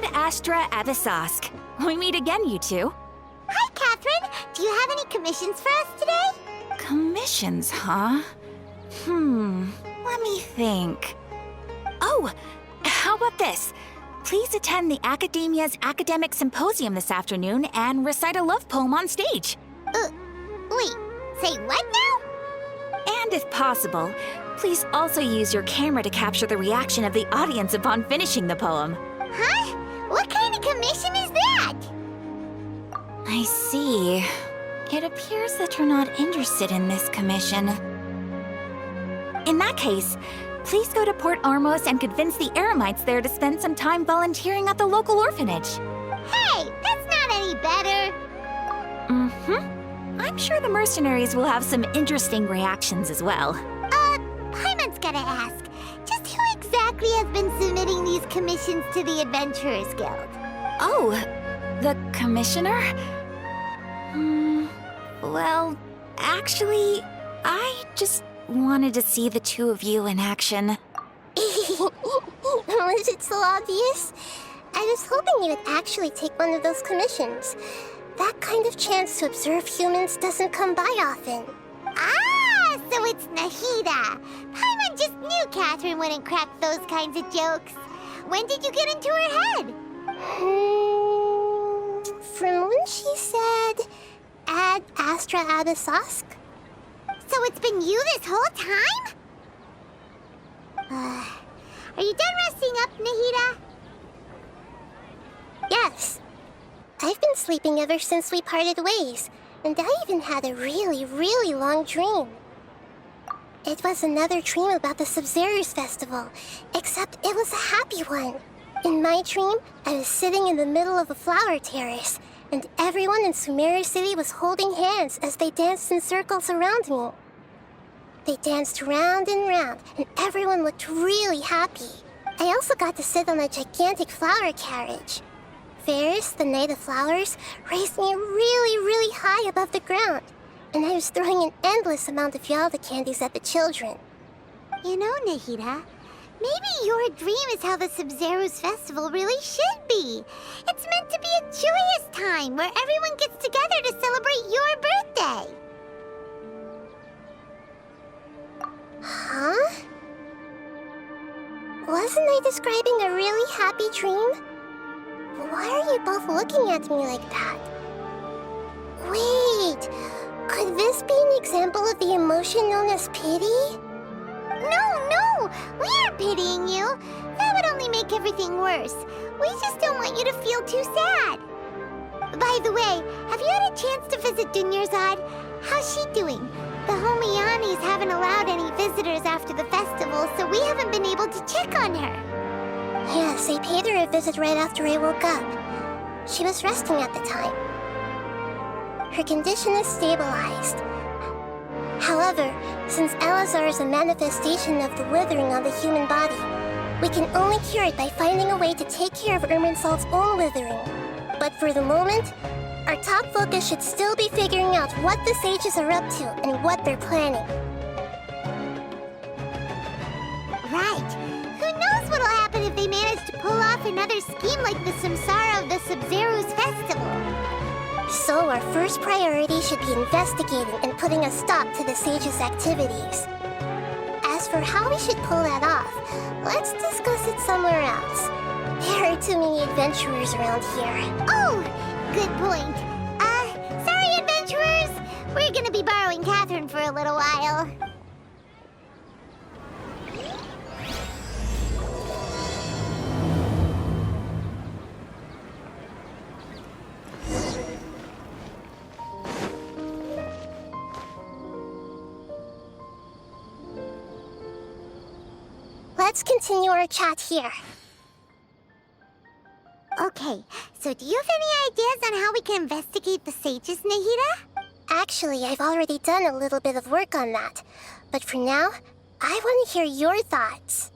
Ad Astra Abyssosque. We meet again, you two. Hi, Catherine. Do you have any commissions for us today? Commissions, huh? Let me think. Oh, how about this? Please attend the Academia's Academic Symposium this afternoon and recite a love poem on stage. Wait, say what now? And if possible, please also use your camera to capture the reaction of the audience upon finishing the poem. Huh? What kind of commission is that? I see. It appears that you're not interested in this commission. In that case, please go to Port Ormos and convince the Eremites there to spend some time volunteering at the local orphanage. Hey, that's not any better. I'm sure the mercenaries will have some interesting reactions as well. Paimon's gotta ask, just who exactly has been submitting these commissions to the Adventurers Guild? Oh, the commissioner? Well, actually, I just wanted to see the two of you in action. Was it so obvious? I was hoping you would actually take one of those commissions. That kind of chance to observe humans doesn't come by often. Ah, so it's Nahida. Paimon just knew Catherine wouldn't crack those kinds of jokes. When did you get into her head? From when she said, Ad Astra Abyssosque? So it's been you this whole time? Are you done resting up, Nahida? Yes. I've been sleeping ever since we parted ways, and I even had a really, really long dream. It was another dream about the Sub-Zero's festival, except it was a happy one. In my dream, I was sitting in the middle of a flower terrace, and everyone in Sumeru City was holding hands as they danced in circles around me. They danced round and round, and everyone looked really happy. I also got to sit on a gigantic flower carriage. Ferris, the Knight of Flowers, raised me really, really high above the ground, and I was throwing an endless amount of Yalda candies at the children. You know, Nahida, maybe your dream is how the Sub-Zero's festival really should be. It's meant to be a joyous time where everyone gets together to celebrate your birthday. Huh? Wasn't I describing a really happy dream? Why are you both looking at me like that? Wait, could this be an example of the emotion known as pity? No, we aren't pitying you. That would only make everything worse. We just don't want you to feel too sad. By the way, have you had a chance to visit Dunyarzad? How's she doing? The Homianis haven't allowed any visitors after the festival, so we haven't been able to check on her. Yes, I paid her a visit right after I woke up. She was resting at the time. Her condition is stabilized. However, since Elazar is a manifestation of the withering on the human body, we can only cure it by finding a way to take care of Irminsul's own withering. But for the moment, our top focus should still be figuring out what the sages are up to and what they're planning. Right. Who knows what'll happen if they manage to pull off another scheme like the Samsara of the Sub-Zero's festival? So our first priority should be investigating and putting a stop to the sages' activities. As for how we should pull that off, let's discuss it somewhere else. There are too many adventurers around here. Oh, good point. Sorry, adventurers. We're gonna be borrowing Catherine for a little while. Let's continue our chat here. Okay, so do you have any ideas on how we can investigate the sages, Nahida? Actually, I've already done a little bit of work on that. But for now, I want to hear your thoughts.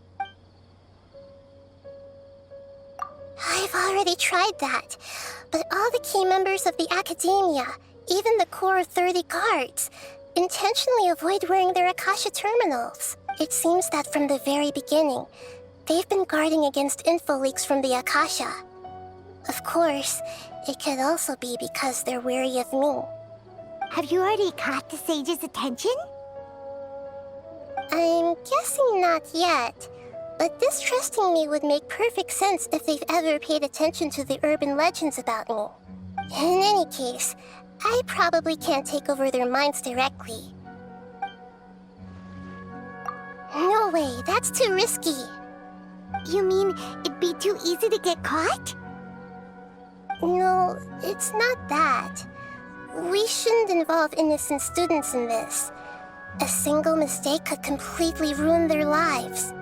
I've already tried that, but all the key members of the Academia, even the core of 30 guards, intentionally avoid wearing their Akasha terminals. It seems that from the very beginning, they've been guarding against info leaks from the Akasha. Of course, it could also be because they're wary of me. Have you already caught the sage's attention? I'm guessing not yet, but distrusting me would make perfect sense if they've ever paid attention to the urban legends about me. In any case, I probably can't take over their minds directly. No way, that's too risky. You mean it'd be too easy to get caught? No, it's not that. We shouldn't involve innocent students in this. A single mistake could completely ruin their lives.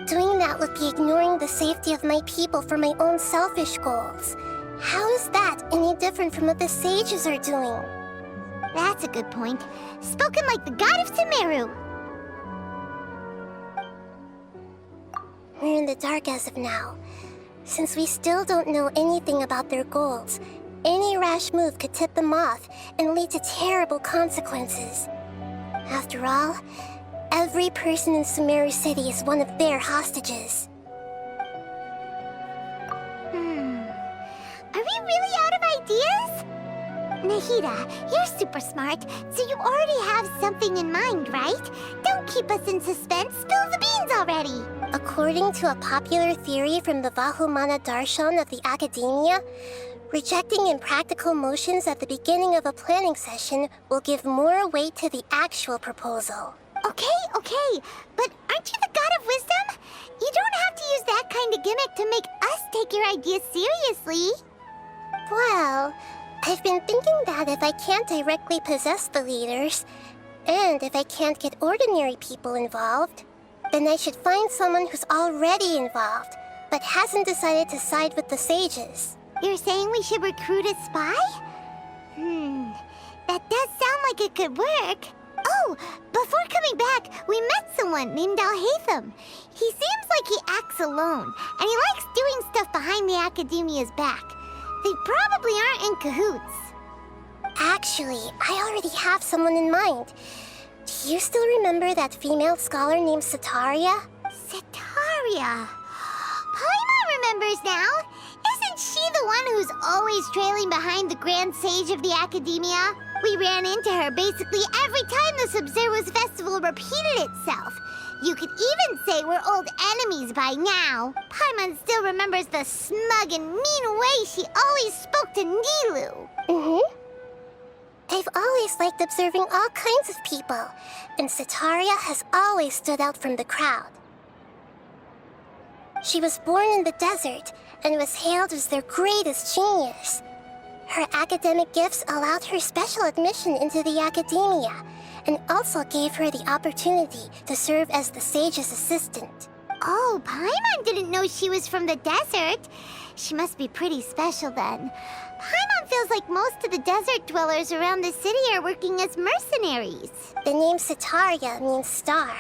Doing that would be ignoring the safety of my people for my own selfish goals. How is that any different from what the sages are doing? That's a good point. Spoken like the god of Sumeru. We're in the dark as of now. Since we still don't know anything about their goals, any rash move could tip them off and lead to terrible consequences. After all, every person in Sumeru City is one of their hostages. Are we really out of ideas? Nahida, you're super smart, so you already have something in mind, right? Don't keep us in suspense. Spill the beans already. According to a popular theory from the Vahumana Darshan of the Academia, rejecting impractical motions at the beginning of a planning session will give more weight to the actual proposal. Okay, but aren't you the god of wisdom? You don't have to use that kind of gimmick to make us take your ideas seriously. Well, I've been thinking that if I can't directly possess the leaders, and if I can't get ordinary people involved, then I should find someone who's already involved, but hasn't decided to side with the sages. You're saying we should recruit a spy? That does sound like it could work. Oh, before coming back, we met someone named Alhaitham. He seems like he acts alone, and he likes doing stuff behind the Academia's back. They probably aren't in cahoots. Actually, I already have someone in mind. Do you still remember that female scholar named Sataria? Sataria. Paimon remembers now. Isn't she the one who's always trailing behind the Grand Sage of the Academia? We ran into her basically every time the Sub-Zero's festival repeated itself. You could even say we're old enemies by now. Paimon still remembers the smug and mean way she always spoke to Nilou. I've always liked observing all kinds of people, and Sataria has always stood out from the crowd. She was born in the desert and was hailed as their greatest genius. Her academic gifts allowed her special admission into the Academia, and also gave her the opportunity to serve as the sage's assistant. Oh, Paimon didn't know she was from the desert. She must be pretty special then. Paimon feels like most of the desert dwellers around the city are working as mercenaries. The name Sataria means star.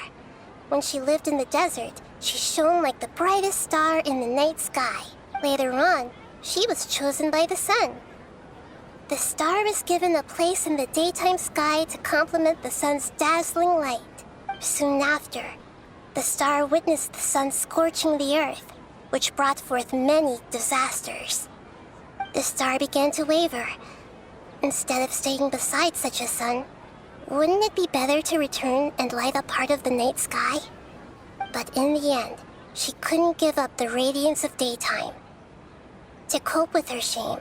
When she lived in the desert, she shone like the brightest star in the night sky. Later on, she was chosen by the sun. The star was given a place in the daytime sky to complement the sun's dazzling light. Soon after, the star witnessed the sun scorching the earth, which brought forth many disasters. The star began to waver. Instead of staying beside such a sun, wouldn't it be better to return and light up part of the night sky? But in the end, she couldn't give up the radiance of daytime. To cope with her shame,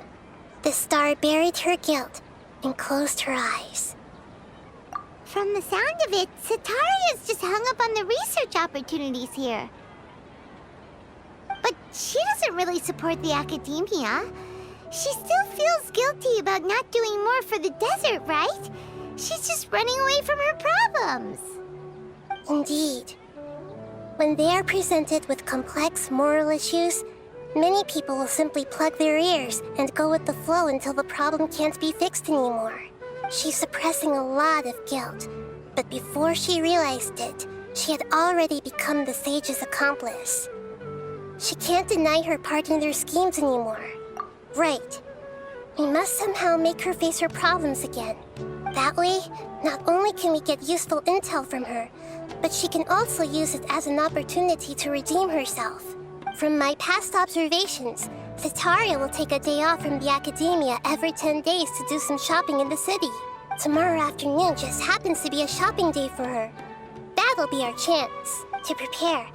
the star buried her guilt and closed her eyes. From the sound of it, Sataria's just hung up on the research opportunities here. But she doesn't really support the Academia. She still feels guilty about not doing more for the desert, right? She's just running away from her problems. Indeed. When they are presented with complex moral issues, many people will simply plug their ears and go with the flow until the problem can't be fixed anymore. She's suppressing a lot of guilt, but before she realized it, she had already become the sage's accomplice. She can't deny her part in their schemes anymore. Right. We must somehow make her face her problems again. That way, not only can we get useful intel from her, but she can also use it as an opportunity to redeem herself. From my past observations, Tsukaira will take a day off from the academia every 10 days to do some shopping in the city. Tomorrow afternoon just happens to be a shopping day for her. That'll be our chance. To prepare,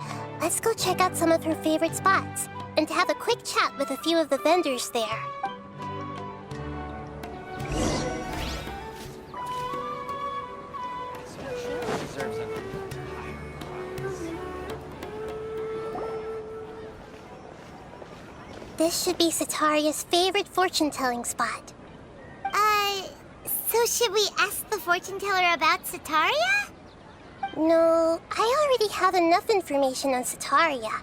let's go check out some of her favorite spots and have a quick chat with a few of the vendors there. This should be Sataria's favorite fortune-telling spot. So should we ask the fortune teller about Sataria? No, I already have enough information on Tsukaira.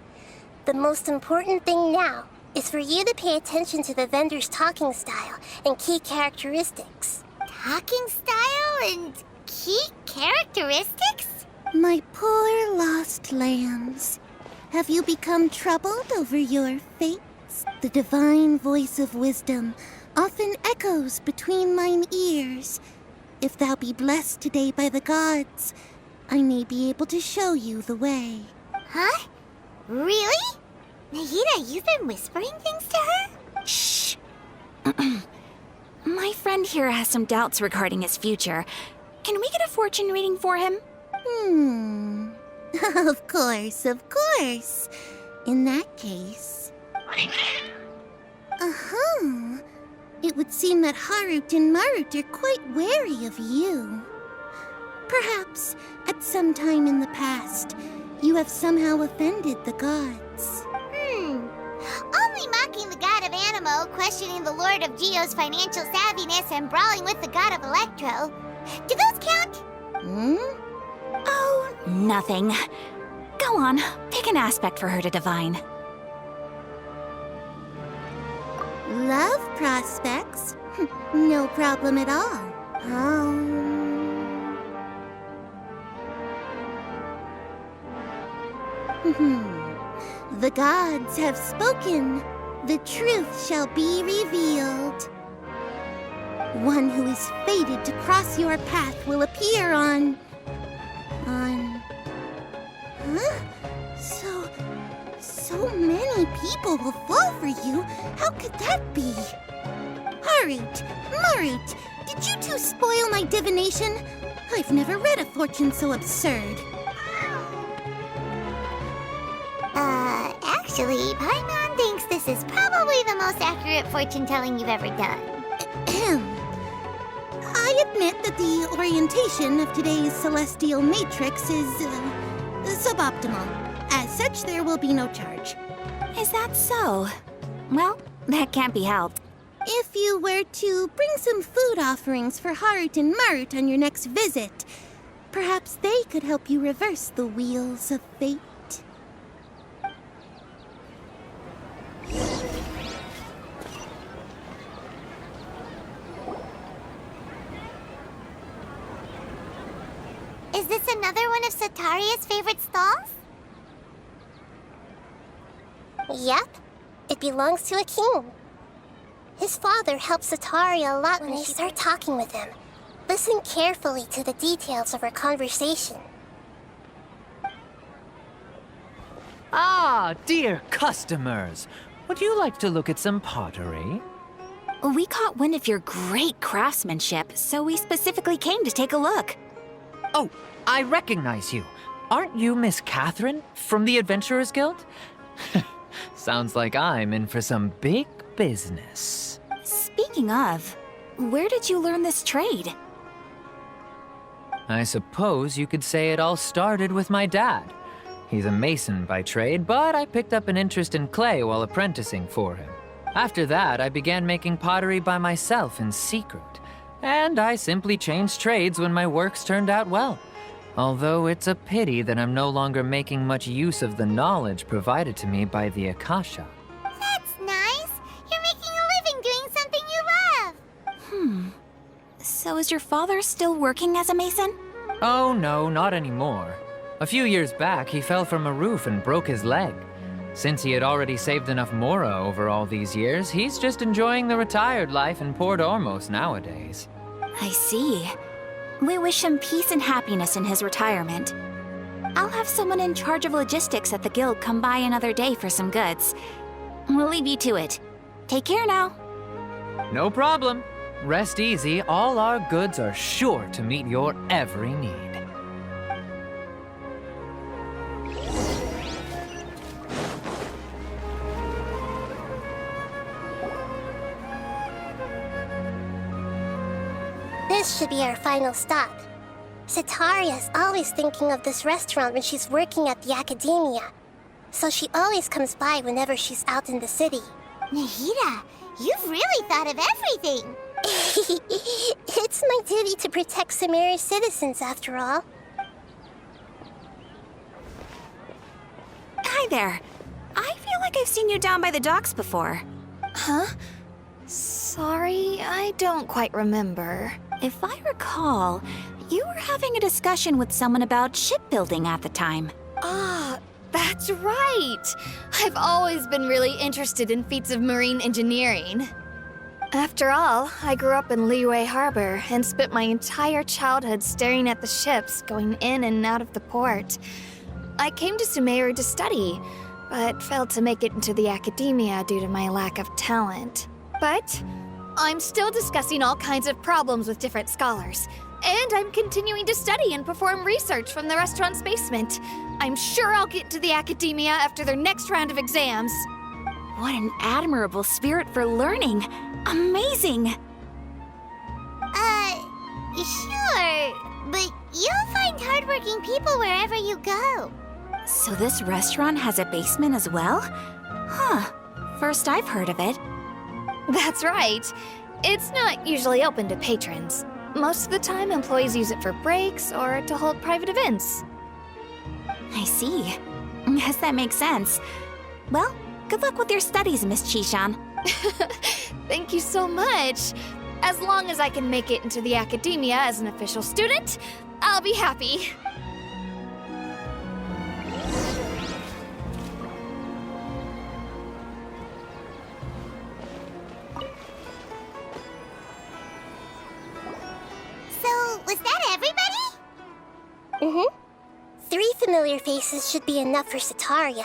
The most important thing now is for you to pay attention to the vendor's talking style and key characteristics. Talking style and key characteristics? My poor lost lambs. Have you become troubled over your fates? The divine voice of wisdom often echoes between mine ears. If thou be blessed today by the gods, I may be able to show you the way. Huh? Really? Nahida, you've been whispering things to her? Shh. My friend here has some doubts regarding his future. Can we get a fortune reading for him? Of course, of course. In that case... It would seem that Harut and Marut are quite wary of you. Perhaps, at some time in the past, you have somehow offended the gods. Only mocking the god of Animo, questioning the lord of Geo's financial savviness, and brawling with the god of Electro. Do those count? Oh, nothing. Go on, pick an aspect for her to divine. Love prospects? No problem at all. The gods have spoken. The truth shall be revealed. One who is fated to cross your path will appear on... Huh? So many people will fall for you. How could that be? Harut, Marut, did you two spoil my divination? I've never read a fortune so absurd. Actually, Paimon thinks this is probably the most accurate fortune-telling you've ever done. I admit that the orientation of today's celestial matrix is suboptimal. As such, there will be no charge. Is that so? Well, that can't be helped. If you were to bring some food offerings for Harut and Marut on your next visit, perhaps they could help you reverse the wheels of fate. Is this another one of Sataria's favorite stalls? Yep, it belongs to a king. His father helps Tsukaira a lot when you start talking with him. Listen carefully to the details of our conversation. Ah, dear customers. Would you like to look at some pottery? We caught wind of your great craftsmanship, so we specifically came to take a look. Oh, I recognize you. Aren't you Miss Catherine from the Adventurers Guild? Sounds like I'm in for some big business. Speaking of, where did you learn this trade? I suppose you could say it all started with my dad. He's a mason by trade, but I picked up an interest in clay while apprenticing for him. After that, I began making pottery by myself in secret. And I simply changed trades when my works turned out well. Although it's a pity that I'm no longer making much use of the knowledge provided to me by the Akasha. That's nice. You're making a living doing something you love. So is your father still working as a mason? Oh no, not anymore. A few years back, he fell from a roof and broke his leg. Since he had already saved enough Mora over all these years, he's just enjoying the retired life in Port Ormos nowadays. I see. We wish him peace and happiness in his retirement. I'll have someone in charge of logistics at the guild come by another day for some goods. We'll leave you to it. Take care now. No problem. Rest easy, all our goods are sure to meet your every need. This should be our final stop. Sitaria's always thinking of this restaurant when she's working at the academia, so she always comes by whenever she's out in the city. Nahida, you've really thought of everything. It's my duty to protect Sumeru's citizens, after all. Hi there. I feel like I've seen you down by the docks before. Huh? Sorry, I don't quite remember. If I recall, you were having a discussion with someone about shipbuilding at the time. Ah, that's right! I've always been really interested in feats of marine engineering. After all, I grew up in Liyue Harbor and spent my entire childhood staring at the ships going in and out of the port. I came to Sumeru to study, but failed to make it into the academia due to my lack of talent. But I'm still discussing all kinds of problems with different scholars, and I'm continuing to study and perform research from the restaurant's basement. I'm sure I'll get to the academia after their next round of exams. What an admirable spirit for learning. Amazing! Sure, but you'll find hardworking people wherever you go. So this restaurant has a basement as well? Huh. First I've heard of it. That's right. It's not usually open to patrons. Most of the time, employees use it for breaks or to hold private events. I see. Yes, that makes sense. Well, good luck with your studies, Miss Chishan. Thank you so much. As long as I can make it into the academia as an official student, I'll be happy. So, was that everybody? Mm-hmm. 3 familiar faces should be enough for Sitaria.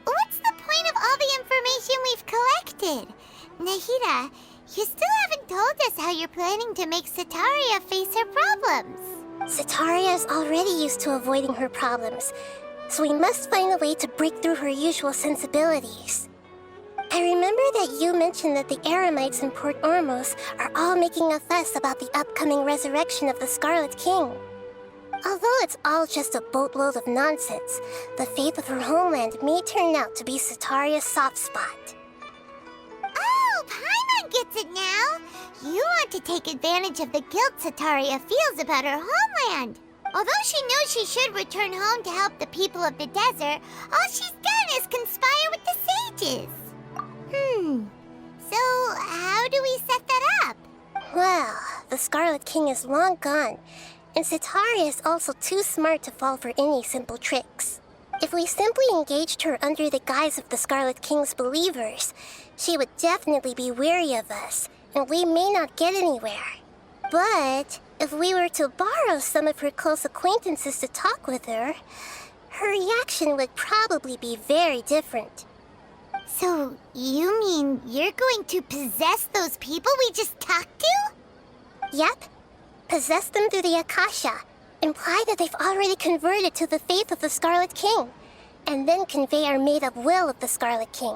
What's the point of all the information we've collected? Nahida, you still haven't told us how you're planning to make Sitaria face her problems. Sitaria is already used to avoiding her problems, so we must find a way to break through her usual sensibilities. I remember that you mentioned that the Eremites in Port Ormos are all making a fuss about the upcoming resurrection of the Scarlet King. Although it's all just a boatload of nonsense, the fate of her homeland may turn out to be Sitaria's soft spot. Oh, Paimon gets it now! You want to take advantage of the guilt Sitaria feels about her homeland. Although she knows she should return home to help the people of the desert, all she's done is conspire with the sages. So how do we set that up? Well, the Scarlet King is long gone, and Sitaria is also too smart to fall for any simple tricks. If we simply engaged her under the guise of the Scarlet King's believers, she would definitely be wary of us, and we may not get anywhere. But if we were to borrow some of her close acquaintances to talk with her, her reaction would probably be very different. So you mean you're going to possess those people we just talked to? Yep. Possess them through the Akasha, imply that they've already converted to the faith of the Scarlet King, and then convey our made-up will of the Scarlet King.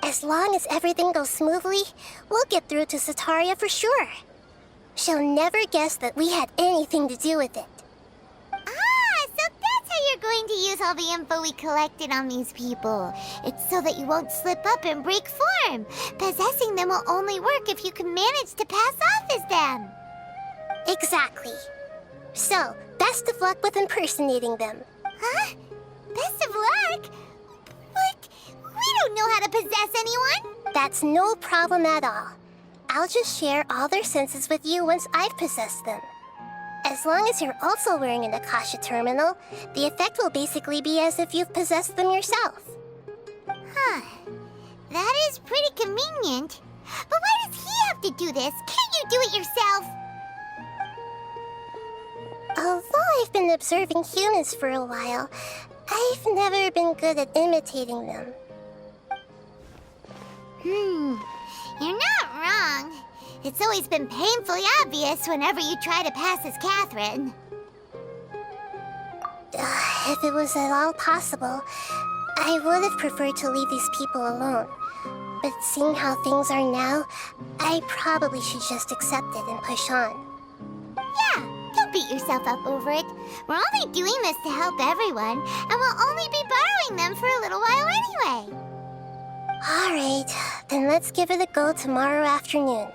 As long as everything goes smoothly, we'll get through to Sitaria for sure. She'll never guess that we had anything to do with it. So that's how you're going to use all the info we collected on these people. It's so that you won't slip up and break form. Possessing them will only work if you can manage to pass off as them. Exactly. So, best of luck with impersonating them. Huh? Best of luck? But we don't know how to possess anyone. That's no problem at all. I'll just share all their senses with you once I've possessed them. As long as you're also wearing an Akasha terminal, the effect will basically be as if you've possessed them yourself. Huh. That is pretty convenient. But why does he have to do this? Can't you do it yourself? Although I've been observing humans for a while, I've never been good at imitating them. You're not wrong. It's always been painfully obvious whenever you try to pass as Catherine. If it was at all possible, I would have preferred to leave these people alone. But seeing how things are now, I probably should just accept it and push on. Yeah, don't beat yourself up over it. We're only doing this to help everyone, and we'll only be borrowing them for a little while anyway. Alright, then let's give it a go tomorrow afternoon.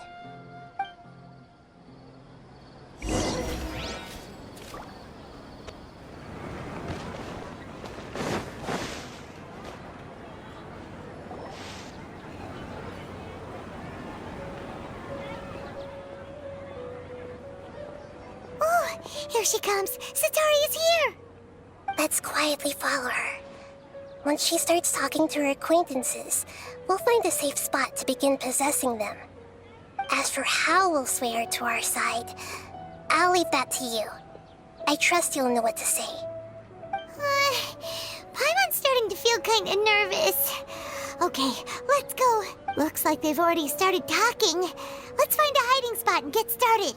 Here she comes! Satori is here! Let's quietly follow her. Once she starts talking to her acquaintances, we'll find a safe spot to begin possessing them. As for how we'll sway her to our side, I'll leave that to you. I trust you'll know what to say. Paimon's starting to feel kinda nervous. Okay, let's go. Looks like they've already started talking. Let's find a hiding spot and get started.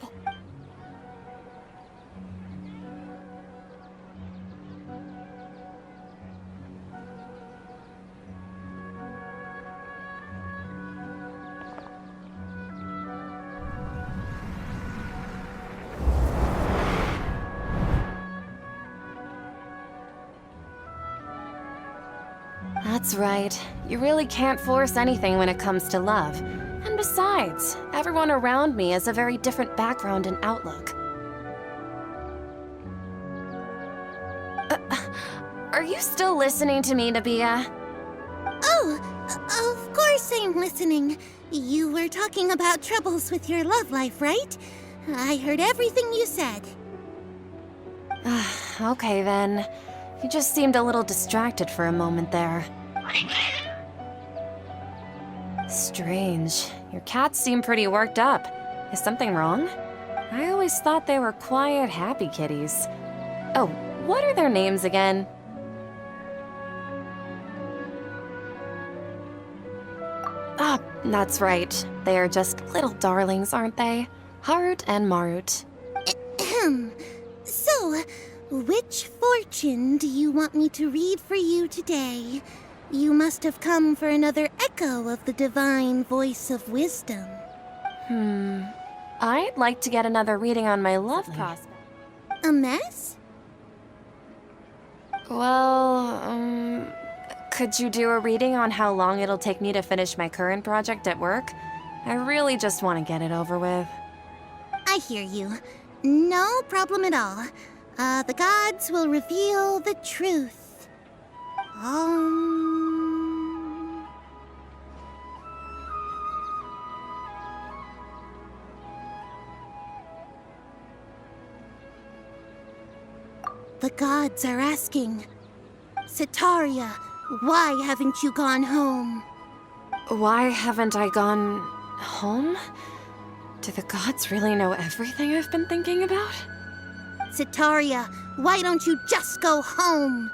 That's right. You really can't force anything when it comes to love. And besides, everyone around me has a very different background and outlook. Are you still listening to me, Nabia? Oh, of course I'm listening. You were talking about troubles with your love life, right? I heard everything you said. Okay then. You just seemed a little distracted for a moment there. Strange. Your cats seem pretty worked up. Is something wrong? I always thought they were quiet, happy kitties. Oh, what are their names again? Ah, that's right. They are just little darlings, aren't they? Harut and Marut. Ahem. So, which fortune do you want me to read for you today? You must have come for another echo of the divine voice of wisdom. I'd like to get another reading on my love prospect. A mess? Well, could you do a reading on how long it'll take me to finish my current project at work? I really just want to get it over with. I hear you. No problem at all. The gods will reveal the truth. The gods are asking, Sitaria, why haven't you gone home? Why haven't I gone home? Do the gods really know everything I've been thinking about? Sitaria, why don't you just go home?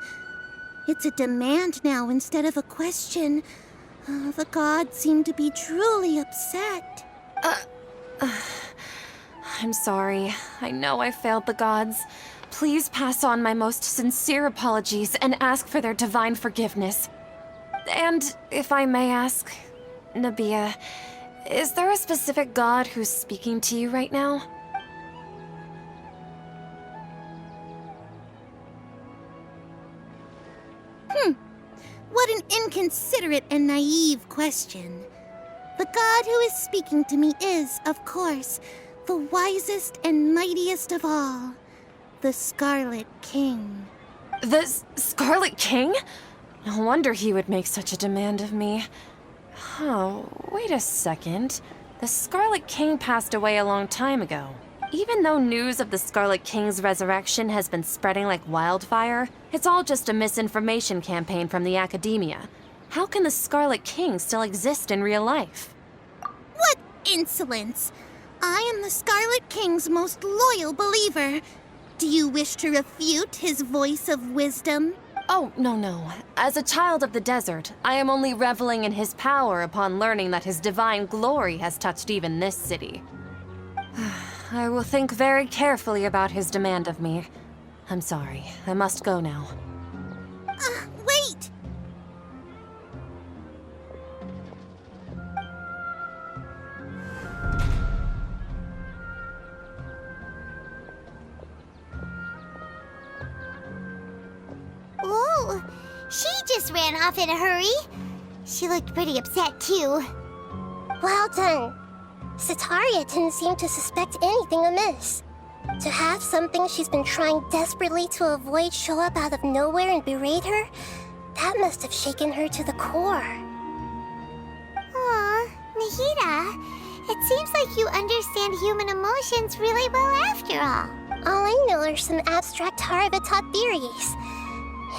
It's a demand now instead of a question. The gods seem to be truly upset. I'm sorry. I know I failed the gods. Please pass on my most sincere apologies and ask for their divine forgiveness. And if I may ask, Nabia, is there a specific god who's speaking to you right now? What an inconsiderate and naive question. The god who is speaking to me is, of course, the wisest and mightiest of all, the Scarlet King. The Scarlet King? No wonder he would make such a demand of me. Oh, wait a second. The Scarlet King passed away a long time ago. Even though news of the Scarlet King's resurrection has been spreading like wildfire, it's all just a misinformation campaign from the academia. How can the Scarlet King still exist in real life? What insolence! I am the Scarlet King's most loyal believer. Do you wish to refute his voice of wisdom? Oh, no. As a child of the desert, I am only reveling in his power upon learning that his divine glory has touched even this city. I will think very carefully about his demand of me. I'm sorry, I must go now. Wait! Whoa! She just ran off in a hurry. She looked pretty upset, too. Well done. Sataria didn't seem to suspect anything amiss. To have something she's been trying desperately to avoid show up out of nowhere and berate her, that must have shaken her to the core. Aw, Nahida, it seems like you understand human emotions really well after all. All I know are some abstract Harvard-taught theories.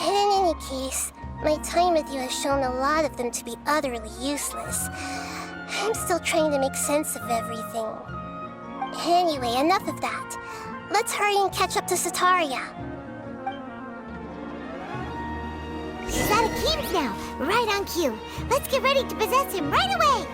And in any case, my time with you has shown a lot of them to be utterly useless. I'm still trying to make sense of everything. Anyway, enough of that. Let's hurry and catch up to Sataria. He's out of Keem's now, right on cue. Let's get ready to possess him right away!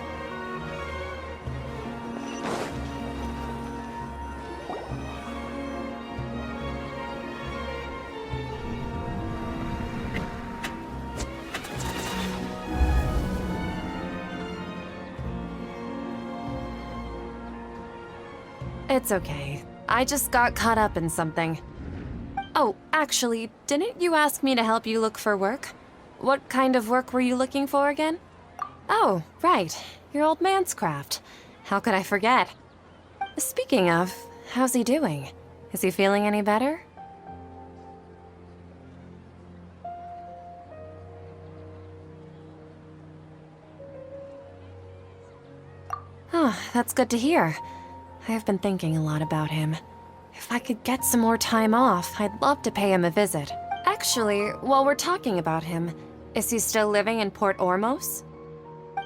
It's okay. I just got caught up in something. Oh, actually, didn't you ask me to help you look for work? What kind of work were you looking for again? Oh, right. Your old man's craft. How could I forget? Speaking of, how's he doing? Is he feeling any better? Oh, that's good to hear. I have been thinking a lot about him. If I could get some more time off, I'd love to pay him a visit. Actually, while we're talking about him, is he still living in Port Ormos?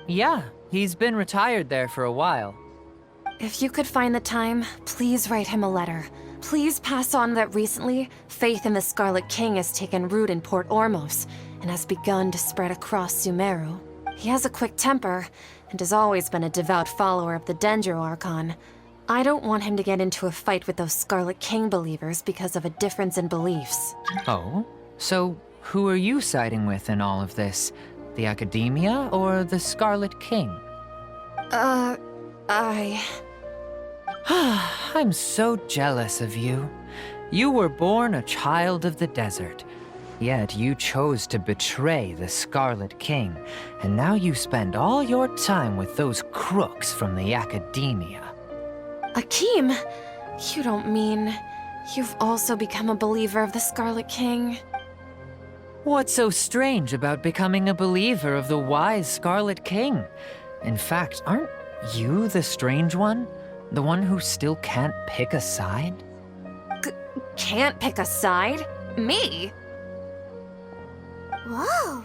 Yeah, he's been retired there for a while. If you could find the time, please write him a letter. Please pass on that recently, faith in the Scarlet King has taken root in Port Ormos and has begun to spread across Sumeru. He has a quick temper and has always been a devout follower of the Dendro Archon. I don't want him to get into a fight with those Scarlet King believers because of a difference in beliefs. Oh? So, who are you siding with in all of this? The Academia or the Scarlet King? I'm so jealous of you. You were born a child of the desert, yet you chose to betray the Scarlet King, and now you spend all your time with those crooks from the Academia. Akeem, you don't mean you've also become a believer of the Scarlet King? What's so strange about becoming a believer of the wise Scarlet King? In fact, aren't you the strange one? The one who still can't pick a side? Can't pick a side? Me? Whoa!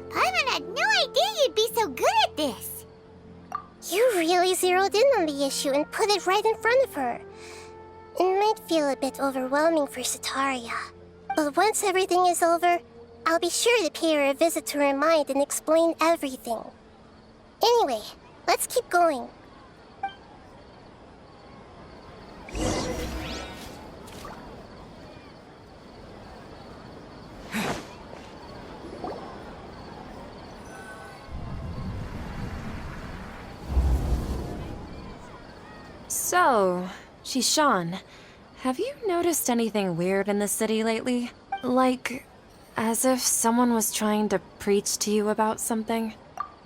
Paimon had no idea you'd be so good at this! You really zeroed in on the issue and put it right in front of her. It might feel a bit overwhelming for Sataria, but once everything is over, I'll be sure to pay her a visit to her mind and explain everything. Anyway, let's keep going. So, Shishan, have you noticed anything weird in the city lately? Like, as if someone was trying to preach to you about something?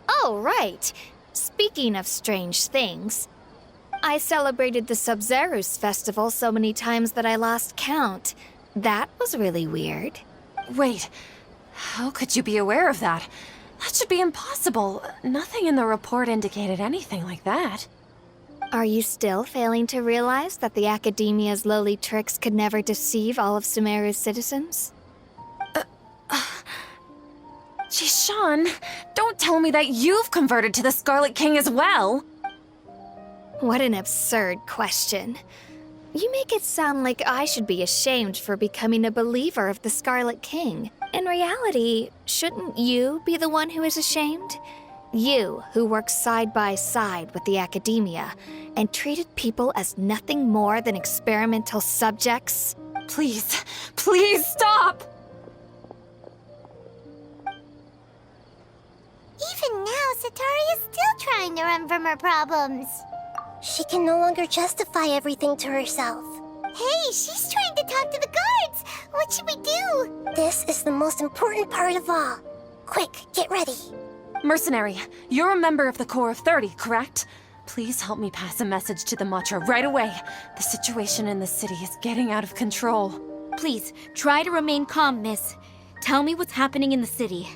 Oh, right. Speaking of strange things, I celebrated the Sub-Zerus festival so many times that I lost count. That was really weird. Wait, how could you be aware of that? That should be impossible. Nothing in the report indicated anything like that. Are you still failing to realize that the Academia's lowly tricks could never deceive all of Sumeru's citizens? Jishan, don't tell me that you've converted to the Scarlet King as well! What an absurd question. You make it sound like I should be ashamed for becoming a believer of the Scarlet King. In reality, shouldn't you be the one who is ashamed? You, who worked side by side with the academia and treated people as nothing more than experimental subjects. Please, please stop! Even now, Satari is still trying to run from her problems. She can no longer justify everything to herself. Hey, she's trying to talk to the guards. What should we do? This is the most important part of all. Quick, get ready. Mercenary, you're a member of the Corps of 30, correct? Please help me pass a message to the Matcha right away. The situation in the city is getting out of control. Please, try to remain calm, miss. Tell me what's happening in the city.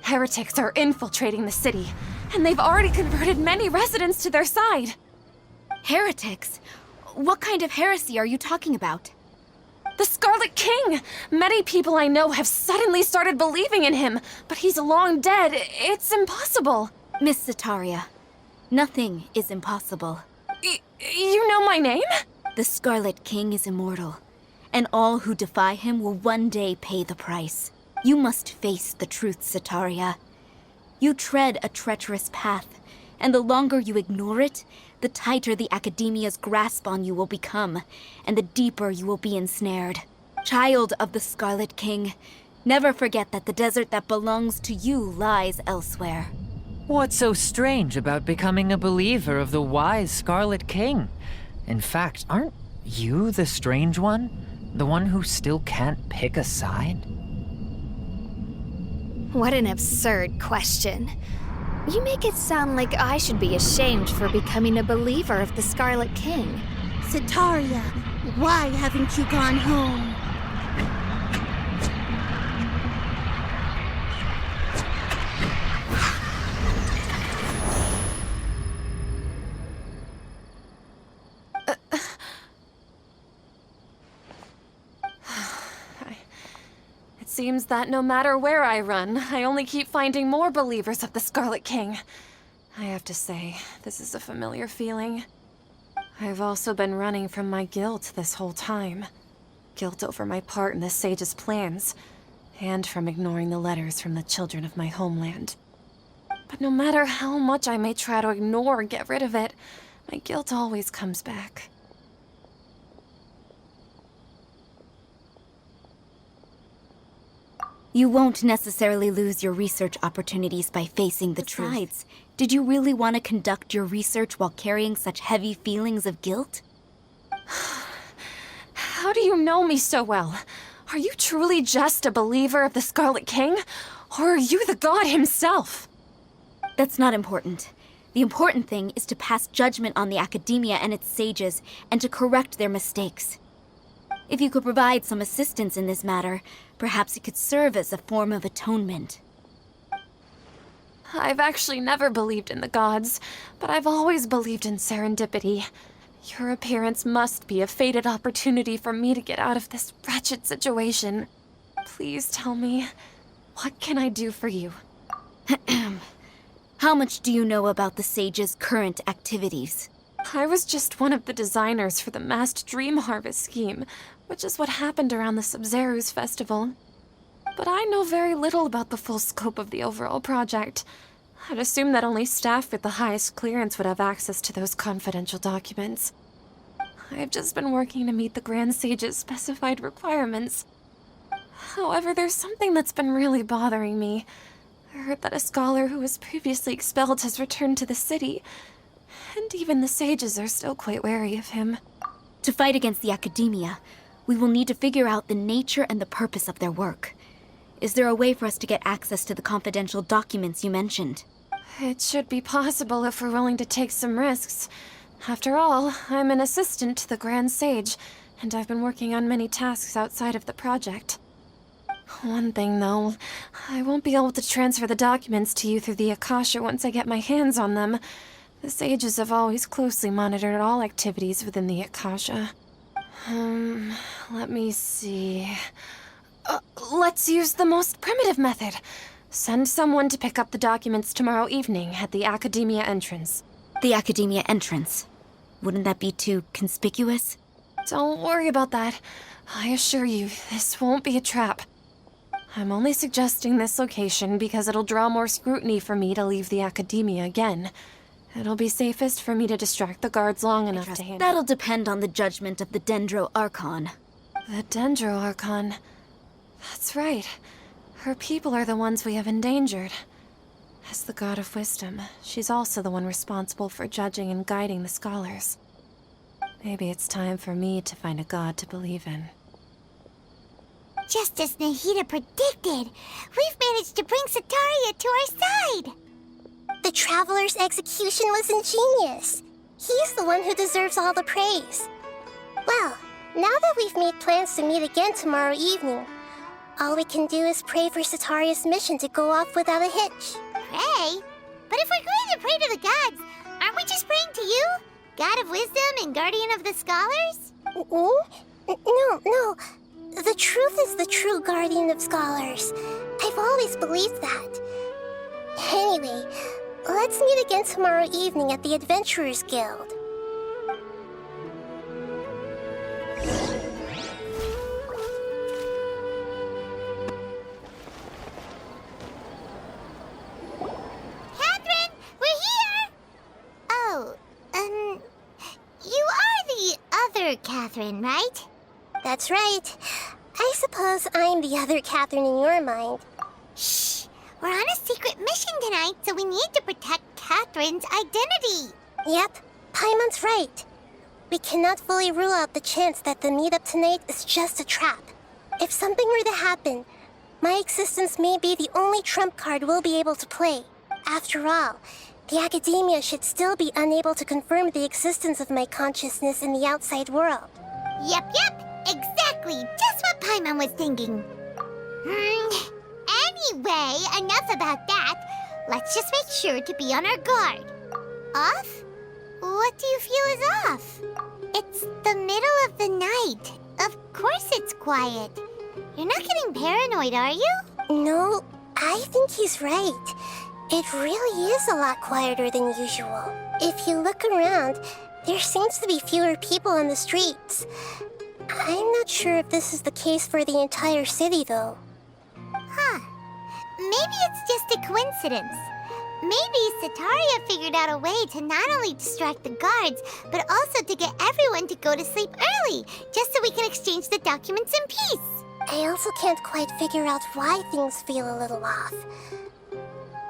Heretics are infiltrating the city, and they've already converted many residents to their side. Heretics? What kind of heresy are you talking about? The Scarlet King! Many people I know have suddenly started believing in him, but he's long dead. It's impossible. Miss Sataria, nothing is impossible. You know my name? The Scarlet King is immortal, and all who defy him will one day pay the price. You must face the truth, Sataria. You tread a treacherous path, and the longer you ignore it, the tighter the Academia's grasp on you will become, and the deeper you will be ensnared. Child of the Scarlet King, never forget that the desert that belongs to you lies elsewhere. What's so strange about becoming a believer of the wise Scarlet King? In fact, aren't you the strange one? The one who still can't pick a side? What an absurd question. You make it sound like I should be ashamed for becoming a believer of the Scarlet King. Sataria, why haven't you gone home? It seems that no matter where I run, I only keep finding more believers of the Scarlet King. I have to say, this is a familiar feeling. I've also been running from my guilt this whole time. Guilt over my part in the Sage's plans, and from ignoring the letters from the children of my homeland. But no matter how much I may try to ignore or get rid of it, my guilt always comes back. You won't necessarily lose your research opportunities by facing the truth. Besides, did you really want to conduct your research while carrying such heavy feelings of guilt? How do you know me so well? Are you truly just a believer of the Scarlet King? Or are you the god himself? That's not important. The important thing is to pass judgment on the Academia and its sages, and to correct their mistakes. If you could provide some assistance in this matter, perhaps it could serve as a form of atonement. I've actually never believed in the gods, but I've always believed in serendipity. Your appearance must be a fated opportunity for me to get out of this wretched situation. Please tell me, what can I do for you? How much do you know about the sage's current activities? I was just one of the designers for the massed dream harvest scheme, which is what happened around the Sub-Zeru's festival. But I know very little about the full scope of the overall project. I'd assume that only staff with the highest clearance would have access to those confidential documents. I've just been working to meet the Grand Sage's specified requirements. However, there's something that's been really bothering me. I heard that a scholar who was previously expelled has returned to the city, and even the sages are still quite wary of him. To fight against the Academia, we will need to figure out the nature and the purpose of their work. Is there a way for us to get access to the confidential documents you mentioned? It should be possible if we're willing to take some risks. After all, I'm an assistant to the Grand Sage, and I've been working on many tasks outside of the project. One thing, though, I won't be able to transfer the documents to you through the Akasha once I get my hands on them. The sages have always closely monitored all activities within the Akasha. Let me see... let's use the most primitive method. Send someone to pick up the documents tomorrow evening at the Academia entrance. The Academia entrance? Wouldn't that be too conspicuous? Don't worry about that. I assure you, this won't be a trap. I'm only suggesting this location because it'll draw more scrutiny for me to leave the Academia again. It'll be safest for me to distract the guards long enough to handle. That'll depend on the judgment of the Dendro Archon. The Dendro Archon. That's right. Her people are the ones we have endangered. As the God of Wisdom, she's also the one responsible for judging and guiding the scholars. Maybe it's time for me to find a god to believe in. Just as Nahida predicted, we've managed to bring Sataria to our side! The Traveler's execution was ingenious. He's the one who deserves all the praise. Well, now that we've made plans to meet again tomorrow evening, all we can do is pray for Sataria's mission to go off without a hitch. Pray? But if we're going to pray to the gods, aren't we just praying to you? God of Wisdom and Guardian of the Scholars? No. The truth is the true Guardian of Scholars. I've always believed that. Anyway, let's meet again tomorrow evening at the Adventurers Guild. Catherine, we're here! Oh, you are the other Catherine, right? That's right. I suppose I'm the other Catherine in your mind. Shh! We're on a secret mission tonight, so we need to protect Catherine's identity. Yep, Paimon's right. We cannot fully rule out the chance that the meetup tonight is just a trap. If something were to happen, my existence may be the only trump card we'll be able to play. After all, the Academia should still be unable to confirm the existence of my consciousness in the outside world. Yep, exactly, just what Paimon was thinking. Anyway, enough about that. Let's just make sure to be on our guard. Off? What do you feel is off? It's the middle of the night. Of course it's quiet. You're not getting paranoid, are you? No, I think he's right. It really is a lot quieter than usual. If you look around, there seems to be fewer people on the streets. I'm not sure if this is the case for the entire city, though. Huh. Maybe it's just a coincidence. Maybe Sataria figured out a way to not only distract the guards, but also to get everyone to go to sleep early, just so we can exchange the documents in peace. I also can't quite figure out why things feel a little off.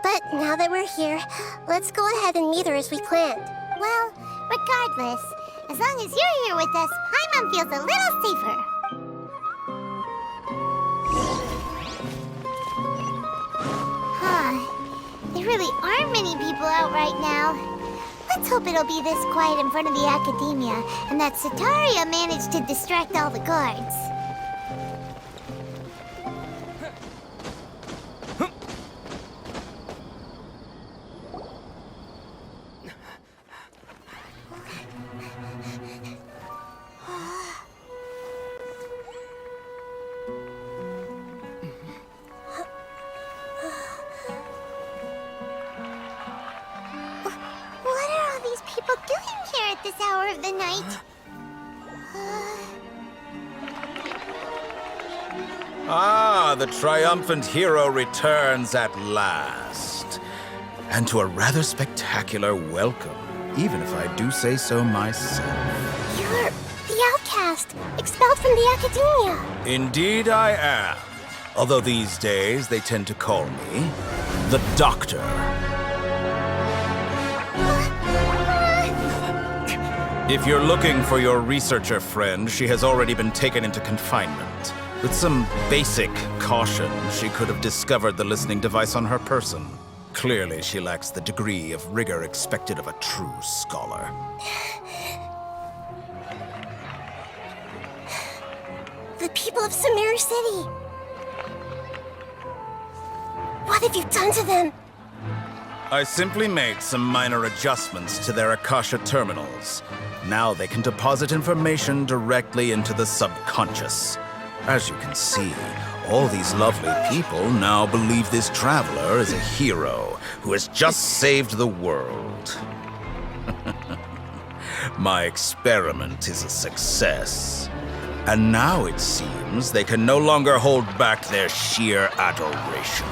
But now that we're here, let's go ahead and meet her as we planned. Well, regardless, as long as you're here with us, Paimon feels a little safer. There really aren't many people out right now. Let's hope it'll be this quiet in front of the Academia, and that Sataria managed to distract all the guards. At this hour of the night. The triumphant hero returns at last. And to a rather spectacular welcome, even if I do say so myself. You're the outcast, expelled from the Academia. Indeed I am. Although these days they tend to call me the Doctor. If you're looking for your researcher friend, she has already been taken into confinement. With some basic caution, she could have discovered the listening device on her person. Clearly, she lacks the degree of rigor expected of a true scholar. The people of Sumeru City! What have you done to them? I simply made some minor adjustments to their Akasha terminals. Now they can deposit information directly into the subconscious. As you can see, all these lovely people now believe this traveler is a hero who has just saved the world. My experiment is a success. And now it seems they can no longer hold back their sheer adoration.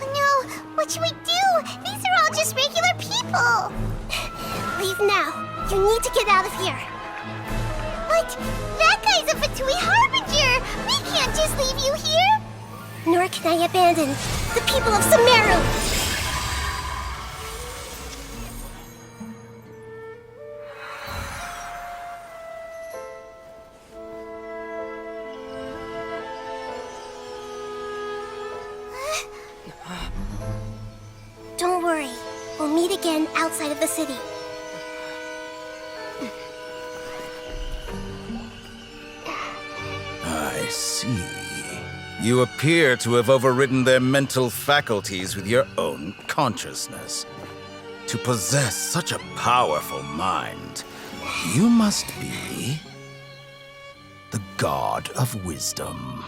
Oh no, what should we do? These are all just regular people. Leave now. You need to get out of here. What? That guy's a Fatui Harbinger! We can't just leave you here! Nor can I abandon the people of Sumeru. Don't worry. We'll meet again outside of the city. I see. You appear to have overridden their mental faculties with your own consciousness. To possess such a powerful mind, you must be the God of Wisdom.